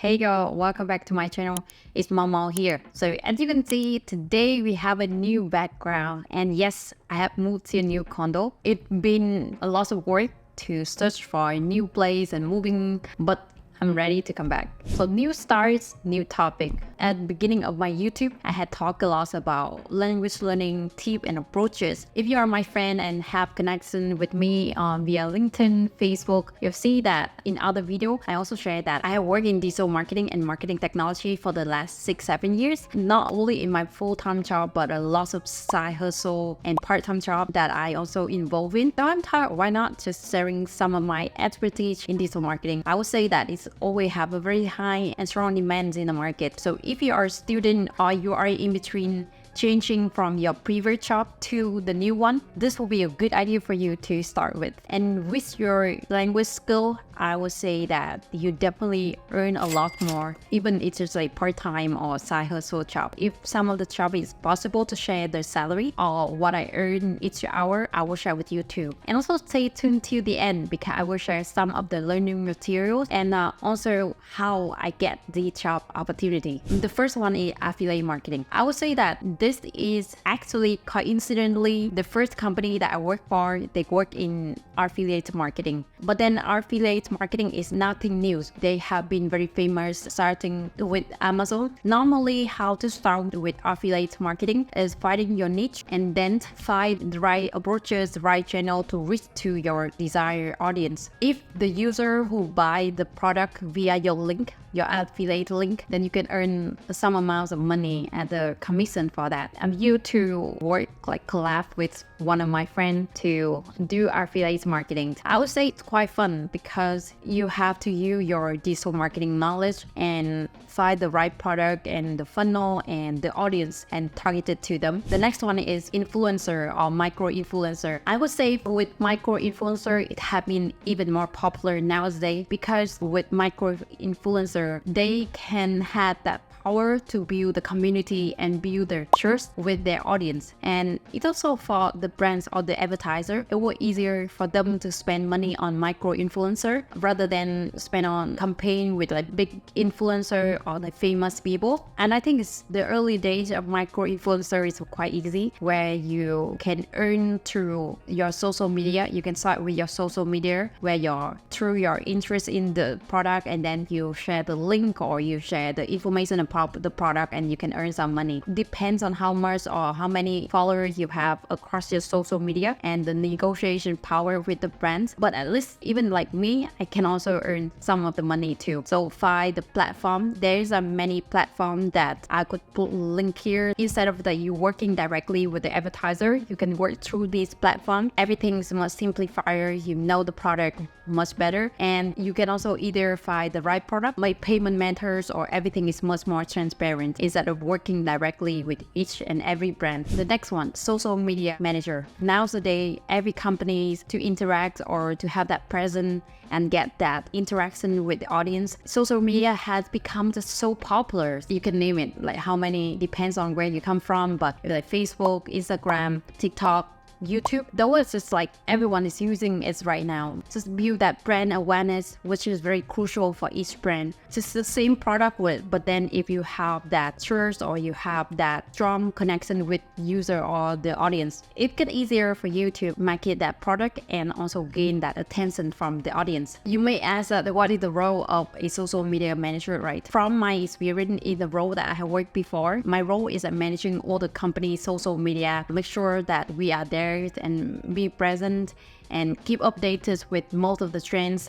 Hey y'all, welcome back to my channel. It's Màu Màu here. So as you can see, today we have a new background, and yes, I have moved to a new condo. It's been a lot of work to search for a new place and moving, but I'm ready to come back. So new starts, new topic. At the beginning of my YouTube, I had talked a lot about language learning tips and approaches. If you are my friend and have connection with me via LinkedIn, Facebook, you'll see that in other video, I also share that I have worked in digital marketing and marketing technology for the last 6-7 years. Not only in my full-time job, but a lot of side hustle and part-time job that I also involved in. So I'm thought, why not just sharing some of my expertise in digital marketing? I would say that it's always have a very high and strong demand in the market. So if you are a student or you are in between changing from your previous job to the new one, this will be a good idea for you to start with. And with your language skill, I would say that you definitely earn a lot more, even if it's just like part-time or side hustle job. If some of the job is possible to share the salary or what I earn each hour, I will share with you too. And also stay tuned till the end because I will share some of the learning materials and also how I get the job opportunity. The first one is affiliate marketing. I would say that this is actually coincidentally the first company that I work for. They work in affiliate marketing, but then affiliate marketing is nothing new. They have been very famous starting with Amazon. Normally, how to start with affiliate marketing is finding your niche and then find the right approaches, the right channel to reach to your desired audience. If the user who buy the product via your link, your affiliate link, then you can earn some amount of money as a commission for that. I'm used to work like collab with one of my friends to do affiliate marketing. I would say it's quite fun because you have to use your digital marketing knowledge and find the right product and the funnel and the audience and target it to them. The next one is influencer or micro influencer. I would say with micro influencer, it has been even more popular nowadays because with micro influencer, they can have that power to build the community and build their trust with their audience. And it's also for the brands or the advertiser, it will easier for them to spend money on micro influencer rather than spend on campaign with like big influencer or like famous people. And I think it's the early days of micro influencer is quite easy, where you can earn through your social media. You can start with your social media where you're through your interest in the product, and then you share the link or you share the information about the product and you can earn some money. Depends on how much or how many followers you have across your social media and the negotiation power with the brands. But at least even like me, I can also earn some of the money too. So find the platform. There's a many platforms that I could put link here. Instead of that you working directly with the advertiser, you can work through this platform. Everything is much simplifier. You know the product much better, and you can also either find the right product, like payment methods, or everything is much more transparent instead of working directly with each and every brand. The next one, social media manager. Nowadays, every company to interact or to have that presence and get that interaction with the audience, social media has become just so popular. You can name it, like how many depends on where you come from, but like Facebook, Instagram, TikTok, YouTube, though it's just like everyone is using it right now. Just build that brand awareness, which is very crucial for each brand. Just the same product with, but then if you have that trust or you have that strong connection with user or the audience, it gets easier for you to market that product and also gain that attention from the audience. You may ask that what is the role of a social media manager, right? From my experience in the role that I have worked before, my role is managing all the company's social media, make sure that we are there and be present and keep updated with most of the trends,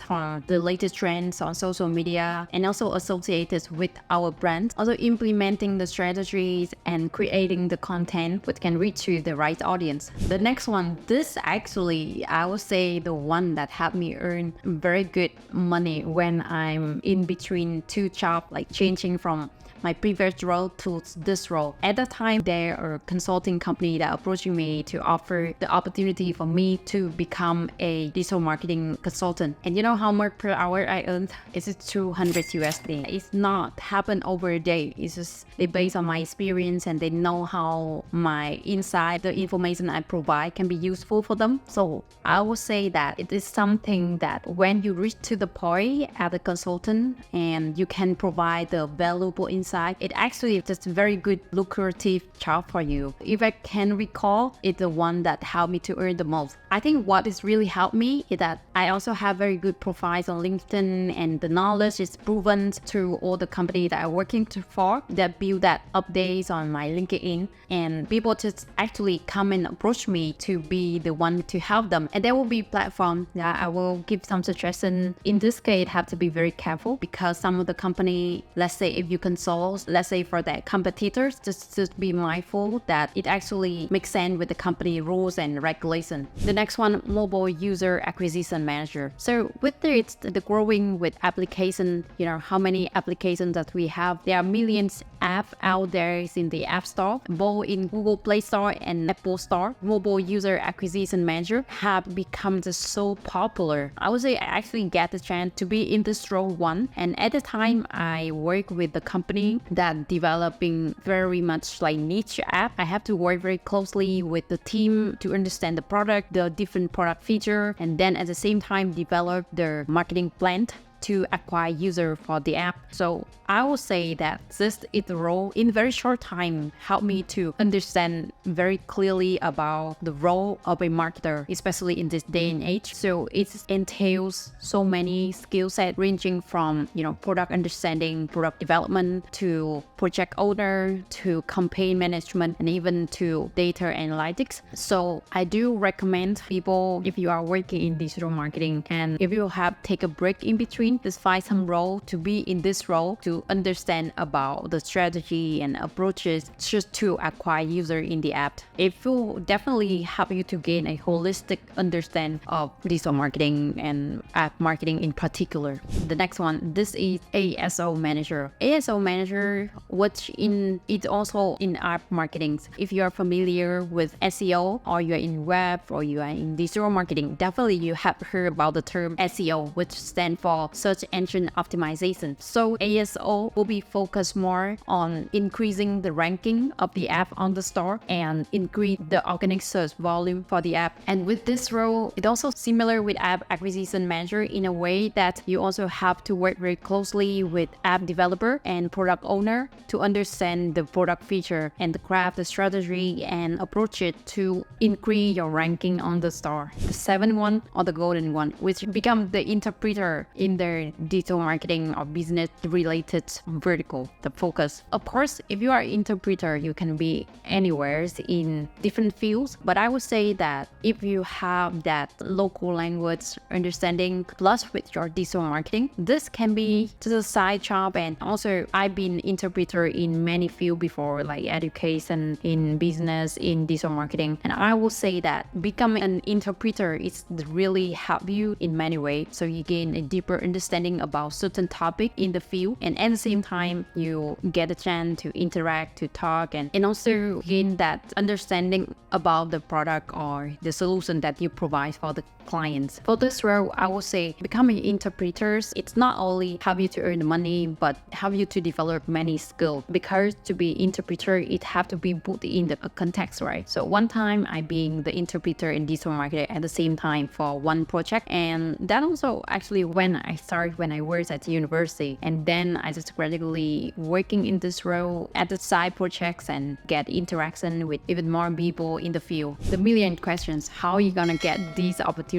the latest trends on social media, and also associated with our brand. Also implementing the strategies and creating the content which can reach to the right audience. The next one, this actually, I would say the one that helped me earn very good money when I'm in between two jobs, like changing from my previous role to this role. At the time, there are a consulting company that approached me to offer the opportunity for me to become become a digital marketing consultant. And you know how much per hour I earned? It's 200 USD. It's not happen over a day. It's just they based on my experience and they know how my insight, the information I provide can be useful for them. So I would say that it is something that when you reach to the point as a consultant and you can provide the valuable insight, it actually is just a very good lucrative job for you. If I can recall, it's the one that helped me to earn the most. I think what has really helped me is that I also have very good profiles on LinkedIn, and the knowledge is proven through all the companies that I'm working for that build that updates on my LinkedIn, and people just actually come and approach me to be the one to help them. And there will be platforms that I will give some suggestion. In this case, have to be very careful because some of the company, let's say if you consult, let's say for their competitors, just be mindful that it actually makes sense with the company rules and regulation. The next one, mobile user acquisition manager. So with the growing with application, you know, how many applications that we have, there are millions apps out there in the App Store, both in Google Play Store and Apple Store. Mobile user acquisition manager have become just so popular. I would say I actually get the chance to be in this role one, and at the time I work with the company that developing very much like niche app. I have to work very closely with the team to understand the product, the different product feature, and then at the same time develop their marketing plan to acquire user for the app. So I would say that this is the role in very short time helped me to understand very clearly about the role of a marketer, especially in this day and age. So it entails so many skill sets ranging from, you know, product understanding, product development, to project owner, to campaign management, and even to data analytics. So I do recommend people, if you are working in digital marketing and if you have take a break in between, just find some role to be in this role to understand about the strategy and approaches just to acquire user in the app. It will definitely help you to gain a holistic understanding of digital marketing and app marketing in particular. The next one, this is ASO manager. ASO manager, which it's also in app marketing. If you are familiar with SEO, or you are in web, or you are in digital marketing, definitely you have heard about the term SEO, which stands for search engine optimization. So ASO will be focused more on increasing the ranking of the app on the store and increase the organic search volume for the app. And with this role, it's also similar with app acquisition manager in a way that you also have to work very closely with app developer and product owner to understand the product feature and craft the strategy and approach it to increase your ranking on the store. The seventh one, or the golden one, which become the interpreter in their digital marketing or business related vertical, the focus. Of course, if you are an interpreter, you can be anywhere in different fields, but I would say that if you have that local language understanding plus with your digital marketing, this can be just a side job. And also I've been interpreter in many fields before, like education, in business, in digital marketing, and I will say that becoming an interpreter is really help you in many ways. So you gain a deeper understanding about certain topic in the field, and at the same time you get a chance to interact, to talk, and also gain that understanding about the product or the solution that you provide for the clients. For this role, I would say becoming interpreters, it's not only help you to earn money, but help you to develop many skills, because to be interpreter, it have to be put in the context, right? So one time I being the interpreter in digital marketing at the same time for one project, and that also actually when I started when I worked at university, and then I just gradually working in this role at the side projects and get interaction with even more people in the field. The million questions, how are you gonna get these opportunities?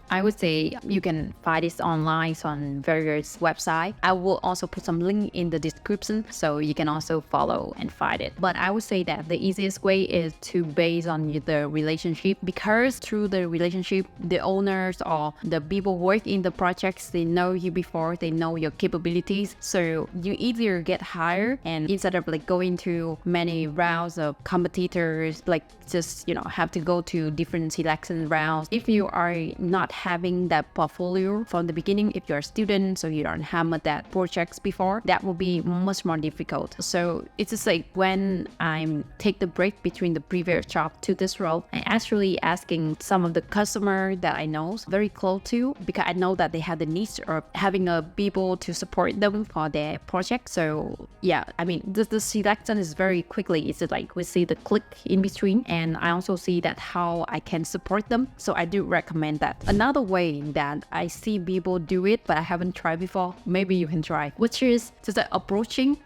I would say you can find this online on various websites. I will also put some link in the description so you can also follow and find it. But I would say that the easiest way is to base on the relationship, because through the relationship, the owners or the people work in the projects, they know you before, they know your capabilities, so you easier get hired. And instead of like going to many rounds of competitors, like just have to go to different selection rounds. If you are not having that portfolio from the beginning, if you're a student, so you don't have that projects before, that will be much more difficult. So it's just like when I take the break between the previous job to this role, I actually asking some of the customer that I know very close to, because I know that they have the needs of having a people to support them for their project. So yeah, I mean the selection is very quickly. It's like we see the click in between, and I also see that how I can support them. So I do recommend that. Another way that I see people do it, but I haven't tried before, maybe you can try, which is just like approaching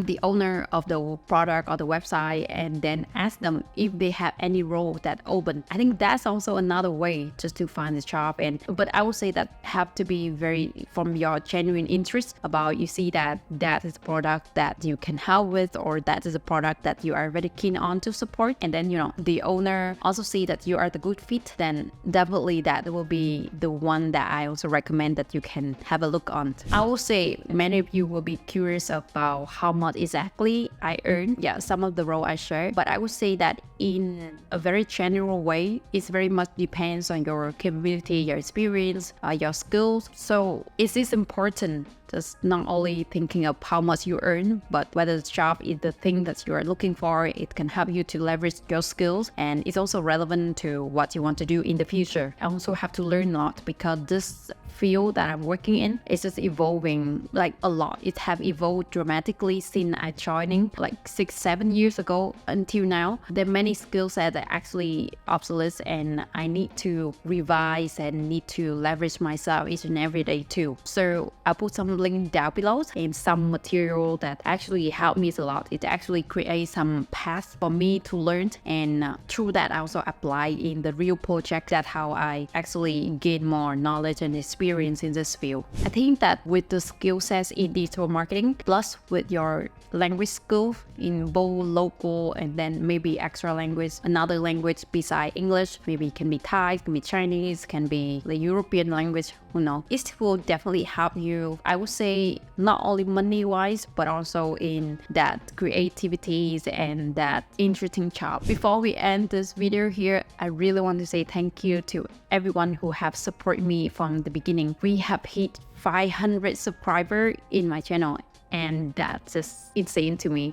the owner of the product or the website, and then ask them if they have any role that open. I think that's also another way just to find a job. But I would say that have to be very from your genuine interest about you see that is a product that you can help with, or that is a product that you are very keen on to support, and then the owner also see that you are the good fit, then definitely that will be the one that I also recommend that you can have a look on. I will say many of you will be curious about how much exactly I earn. Yeah, some of the role I share, but I would say that in a very general way, it very much depends on your capability, your experience, your skills. So it is important just not only thinking of how much you earn, but whether the job is the thing that you are looking for. It can help you to leverage your skills, and it's also relevant to what you want to do in the future. I also have to learn a lot, because this field that I'm working in is just evolving like a lot. It have evolved dramatically since I joining like 6-7 years ago until now. There are many skill sets that are actually obsolete, and I need to revise and need to leverage myself each and every day too. So I'll put some link down below and some material that actually helped me a lot. It actually creates some paths for me to learn, and through that I also apply in the real project. That's how I actually gain more knowledge and experience in this field. I think that with the skill sets in digital marketing, plus with your language skills in both local and then maybe extra language, another language beside English, maybe it can be Thai, can be Chinese, can be the European language, who knows. It will definitely help you, I would say, not only money wise, but also in that creativities and that interesting job. Before we end this video here, I really want to say thank you to everyone who have supported me from the beginning. We have hit 500 subscribers in my channel, and that's just insane to me.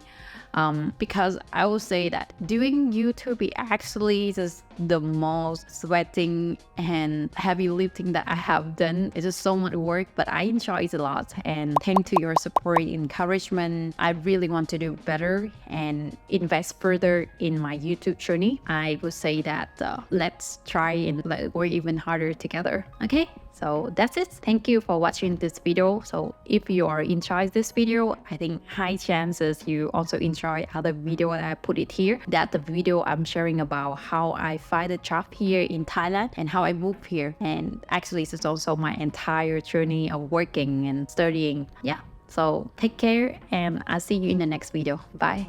Because I will say that doing YouTube is actually just the most sweating and heavy lifting that I have done. It's just so much work, but I enjoy it a lot. And thanks to your support, encouragement, I really want to do better and invest further in my YouTube journey. I would say that let's try and work even harder together. Okay, so that's it. Thank you for watching this video. So if you are enjoying this video, I think high chances you also enjoy other video that I put it here. That the video I'm sharing about how I find a job here in Thailand and how I moved here. And actually this is also my entire journey of working and studying. Yeah, so take care, and I'll see you in the next video. Bye.